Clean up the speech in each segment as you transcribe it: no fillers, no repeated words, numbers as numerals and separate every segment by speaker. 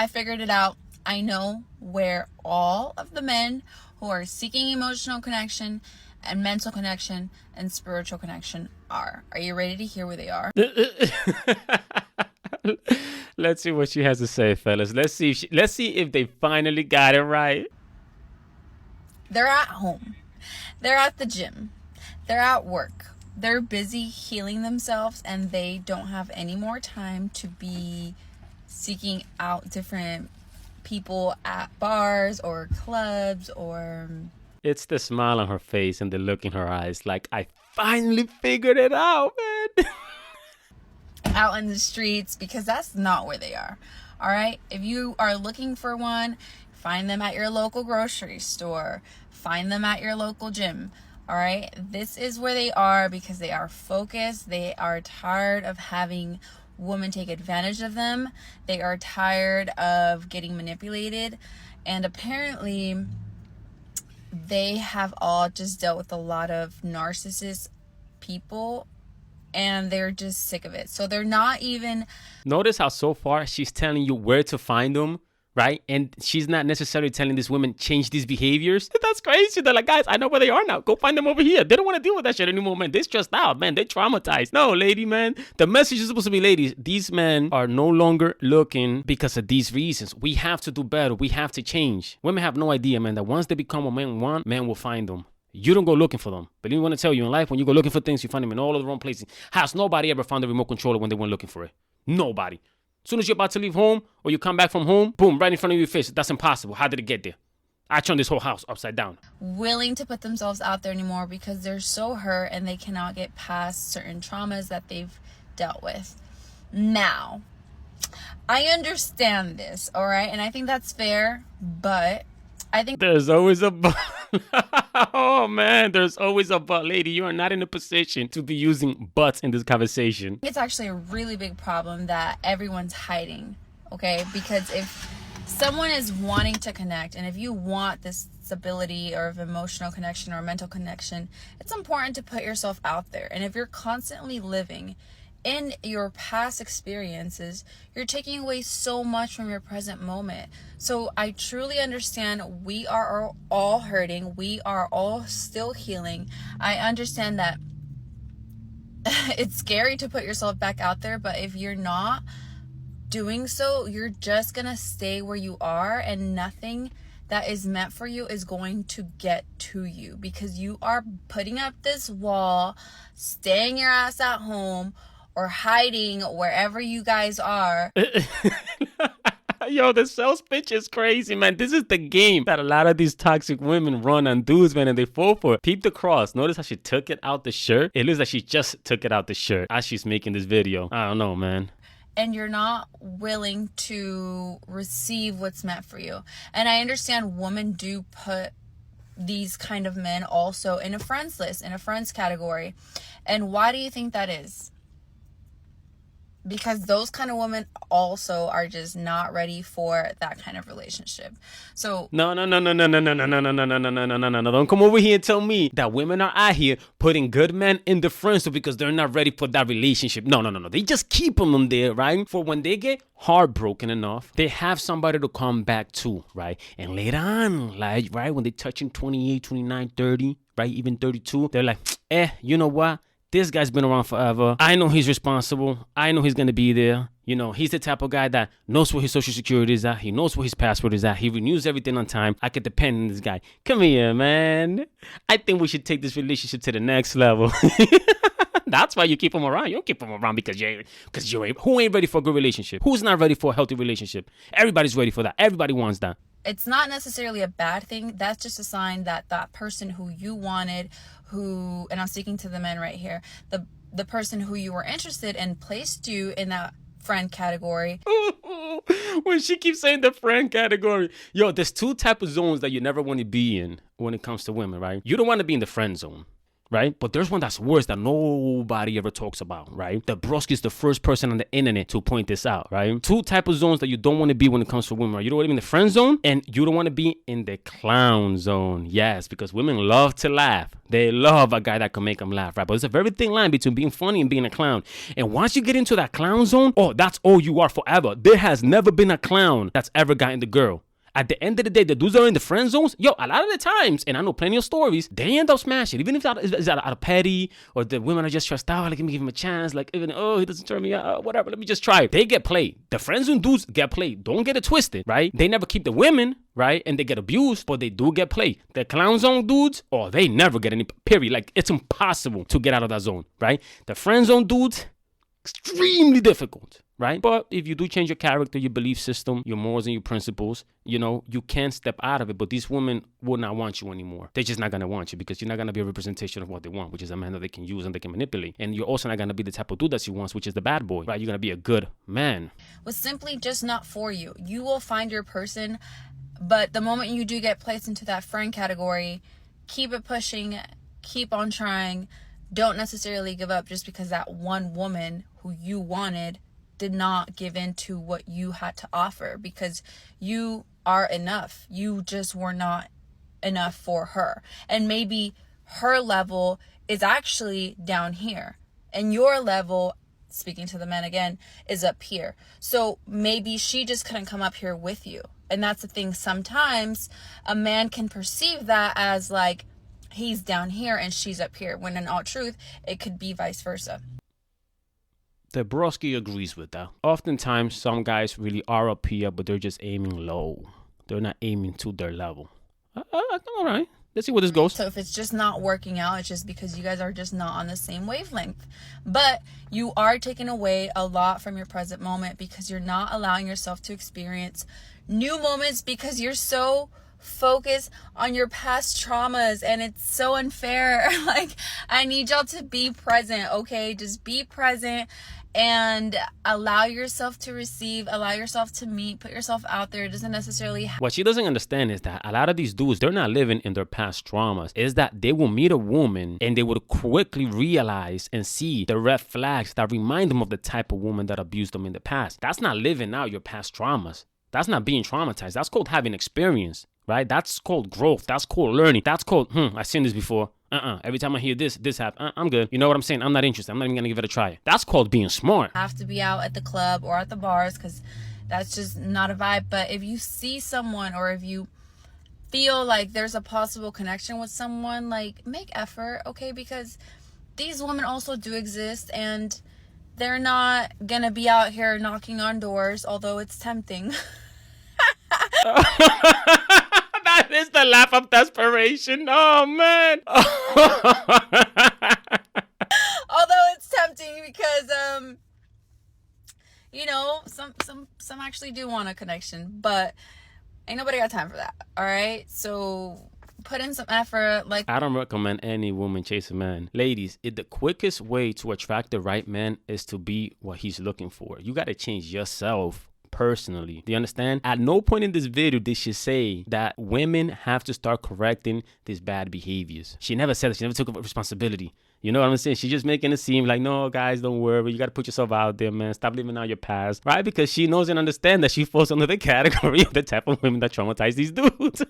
Speaker 1: I figured it out. I know where all of the men who are seeking emotional connection and mental connection and spiritual connection are. Are you ready to hear where they are?
Speaker 2: Let's see what she has to say, fellas. Let's see if they finally got it right.
Speaker 1: They're at home. They're at the gym. They're at work. They're busy healing themselves, and they don't have any more time to be seeking out different people at bars or clubs or...
Speaker 2: It's the smile on her face and the look in her eyes, like, I finally figured it out, man.
Speaker 1: out in the streets, because that's not where they are. All right, if you are looking for one, find them at your local grocery store, find them at your local gym. All right, this is where they are, because they are focused. They are tired of having women take advantage of them. They are tired of getting manipulated, and apparently they have all just dealt with a lot of narcissist people, and they're just sick of it. So they're not even...
Speaker 2: Notice how so far she's telling you where to find them, right? And she's not necessarily telling these women change these behaviors. That's crazy. They're like, guys, I know where they are now. Go find them over here. They don't want to deal with that shit anymore, man. They're stressed out, man. They're traumatized. No, lady, man. The message is supposed to be, ladies, these men are no longer looking because of these reasons. We have to do better. We have to change. Women have no idea, man, that once they become what men want, men will find them. You don't go looking for them. But I want to tell you, in life, when you go looking for things, you find them in all of the wrong places. Has nobody ever found the remote controller when they went looking for it? Nobody. As soon as you're about to leave home or you come back from home, boom, right in front of your face. That's impossible. How did it get there? I turned this whole house upside down.
Speaker 1: Willing to put themselves out there anymore because they're so hurt and they cannot get past certain traumas that they've dealt with. Now, I understand this, all right? And I think that's fair, but I think
Speaker 2: there's always a but. Oh, man, there's always a but. Lady, you are not in a position to be using buts in this conversation.
Speaker 1: It's actually a really big problem that everyone's hiding, okay? Because if someone is wanting to connect, and if you want this stability or of emotional connection or mental connection, it's important to put yourself out there. And if you're constantly living in your past experiences, you're taking away so much from your present moment. So I truly understand we are all hurting. We are all still healing. I understand that it's scary to put yourself back out there, but if you're not doing so, you're just gonna stay where you are, and nothing that is meant for you is going to get to you, because you are putting up this wall, staying your ass at home, or hiding wherever you guys are.
Speaker 2: Yo, the sales pitch is crazy, man. This is the game that a lot of these toxic women run on dudes, man, and they fall for it. Peep the cross. Notice how she took it out the shirt? It looks like she just took it out the shirt as she's making this video. I don't know, man.
Speaker 1: And you're not willing to receive what's meant for you. And I understand women do put these kind of men also in a friends list, in a friends category. And why do you think that is? Because those kind of women also are just not ready for that kind of relationship. So
Speaker 2: no. Don't come over here and tell me that women are out here putting good men in the friends because they're not ready for that relationship. No. They just keep them there, right? For when they get heartbroken enough, they have somebody to come back to, right? And later on, like, right, when they're touching 28, 29, 30, right, even 32, they're like, you know what? This guy's been around forever. I know he's responsible. I know he's going to be there. You know, he's the type of guy that knows where his social security is at. He knows where his password is at. He renews everything on time. I could depend on this guy. Come here, man. I think we should take this relationship to the next level. That's why you keep him around. You don't keep him around because who ain't ready for a good relationship? Who's not ready for a healthy relationship? Everybody's ready for that. Everybody wants that.
Speaker 1: It's not necessarily a bad thing. That's just a sign that that person who you wanted, and I'm speaking to the men right here, the person who you were interested in placed you in that friend category.
Speaker 2: When she keeps saying the friend category, yo, there's two types of zones that you never want to be in when it comes to women, right? You don't want to be in the friend zone. right? But there's one that's worse that nobody ever talks about, right? The Broskee is the first person on the internet to point this out, right? Two type of zones that you don't want to be when it comes to women, right? You don't want to be in the friend zone, and you don't want to be in the clown zone. Yes, because women love to laugh. They love a guy that can make them laugh, right? But it's a very thin line between being funny and being a clown. And once you get into that clown zone, oh, that's all you are forever. There has never been a clown that's ever gotten the girl. At the end of the day, the dudes that are in the friend zones, yo, a lot of the times, and I know plenty of stories, they end up smashing. Even if it's out of petty, or the women are just stressed out, like, let me give him a chance, like, even, oh, he doesn't turn me out, whatever, let me just try it. They get played. The friend zone dudes get played. Don't get it twisted, right? They never keep the women, right? And they get abused, but they do get played. The clown zone dudes, oh, they never get any, period. Like, it's impossible to get out of that zone, right? The friend zone dudes, extremely difficult. Right? But if you do change your character, your belief system, your morals and your principles, you know, you can step out of it. But these women will not want you anymore. They're just not going to want you because you're not going to be a representation of what they want, which is a man that they can use and they can manipulate. And you're also not going to be the type of dude that she wants, which is the bad boy, right? You're going to be a good man.
Speaker 1: Was simply just not for you. You will find your person, but the moment you do get placed into that friend category, keep it pushing, keep on trying. Don't necessarily give up just because that one woman who you wanted did not give in to what you had to offer, because you are enough. You just were not enough for her. And maybe her level is actually down here, and your level, speaking to the men again, is up here. So maybe she just couldn't come up here with you. And that's the thing. Sometimes a man can perceive that as like he's down here and she's up here, when in all truth, it could be vice versa.
Speaker 2: The Broskee agrees with that. Oftentimes, some guys really are up here, but they're just aiming low. They're not aiming to their level. All right. Let's see where this goes.
Speaker 1: So if it's just not working out, it's just because you guys are just not on the same wavelength. But you are taking away a lot from your present moment because you're not allowing yourself to experience new moments because you're so focused on your past traumas, and it's so unfair. Like, I need y'all to be present, okay? Just be present and allow yourself to receive, allow yourself to meet, put yourself out there. It doesn't necessarily
Speaker 2: what she doesn't understand is that a lot of these dudes, they're not living in their past traumas. Is that they will meet a woman and they would quickly realize and see the red flags that remind them of the type of woman that abused them in the past. That's not living out your past traumas. That's not being traumatized. That's called having experience, right? That's called growth. That's called learning. That's called, I've seen this before. Every time I hear this happen, I'm good. You know what I'm saying? I'm not interested. I'm not even going to give it a try. That's called being smart.
Speaker 1: Have to be out at the club or at the bars because that's just not a vibe. But if you see someone, or if you feel like there's a possible connection with someone, like, make effort, okay? Because these women also do exist, and they're not going to be out here knocking on doors, although it's tempting.
Speaker 2: That is the laugh of desperation. Oh, man.
Speaker 1: Although it's tempting because, you know, some actually do want a connection, but ain't nobody got time for that. All right. So put in some effort. Like, I
Speaker 2: don't recommend any woman chase a man. Ladies, the quickest way to attract the right man is to be what he's looking for. You got to change yourself personally. Do you understand? At no point in this video did she say that women have to start correcting these bad behaviors. She never said that. She never took responsibility. You know what I'm saying? She's just making it seem like, no, guys, don't worry. You got to put yourself out there, man. Stop living out your past, right? Because she knows and understands that she falls under the category of the type of women that traumatize these dudes.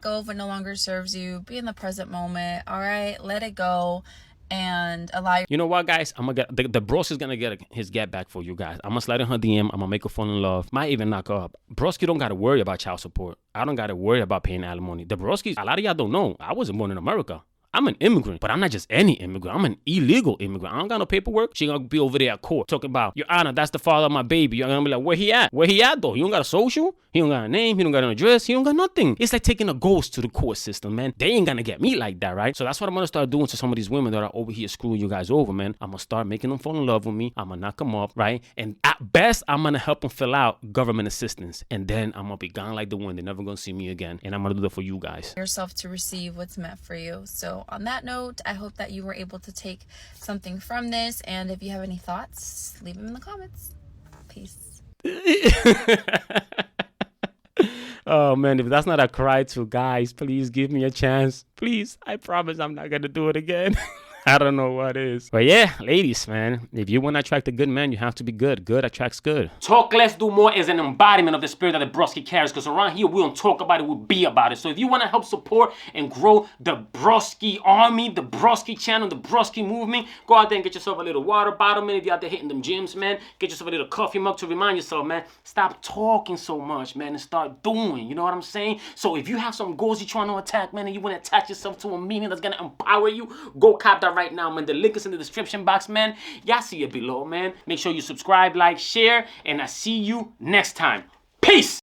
Speaker 1: Go if it no longer serves you. Be in the present moment, all right? Let it go. And allow
Speaker 2: you know what, guys, I'm gonna get the Bros is gonna get his get back for you guys. I'm gonna slide in her DM. I'm gonna make her fall in love. Might even knock her up. Broskee don't gotta worry about child support. I don't gotta worry about paying alimony. The Broskees, a lot of y'all don't know, I wasn't born in America. I'm an immigrant, but I'm not just any immigrant. I'm an illegal immigrant. I don't got no paperwork. She gonna be over there at court talking about, Your Honor, that's the father of my baby. You're gonna be like, where he at? Where he at though? He don't got a social. He don't got a name. He don't got an address. He don't got nothing. It's like taking a ghost to the court system, man. They ain't gonna get me like that, right? So that's what I'm gonna start doing to some of these women that are over here screwing you guys over, man. I'm gonna start making them fall in love with me. I'm gonna knock them up, right? And at best, I'm gonna help them fill out government assistance. And then I'm gonna be gone like the wind. They're never gonna see me again. And I'm gonna do that for you guys.
Speaker 1: Yourself to receive what's meant for you. So on that note, I hope that you were able to take something from this. And if you have any thoughts, leave them in the comments. Peace.
Speaker 2: Oh man, if that's not a cry to guys, please give me a chance. Please, I promise I'm not gonna do it again. I don't know what is. But yeah, ladies, man, if you want to attract a good man, you have to be good. Good attracts good. Talk less, do more is an embodiment of the spirit that the Broskee carries, because around here, we don't talk about it, we be about it. So if you want to help support and grow the Broskee army, the Broskee channel, the Broskee movement, go out there and get yourself a little water bottle, man. If you're out there hitting them gyms, man, get yourself a little coffee mug to remind yourself, man, stop talking so much, man, and start doing. You know what I'm saying? So if you have some goals you're trying to attack, man, and you want to attach yourself to a meaning that's going to empower you, go cop that right now, man. The link is in the description box, man. Y'all see it below, man. Make sure you subscribe, like, share, and I see you next time. Peace!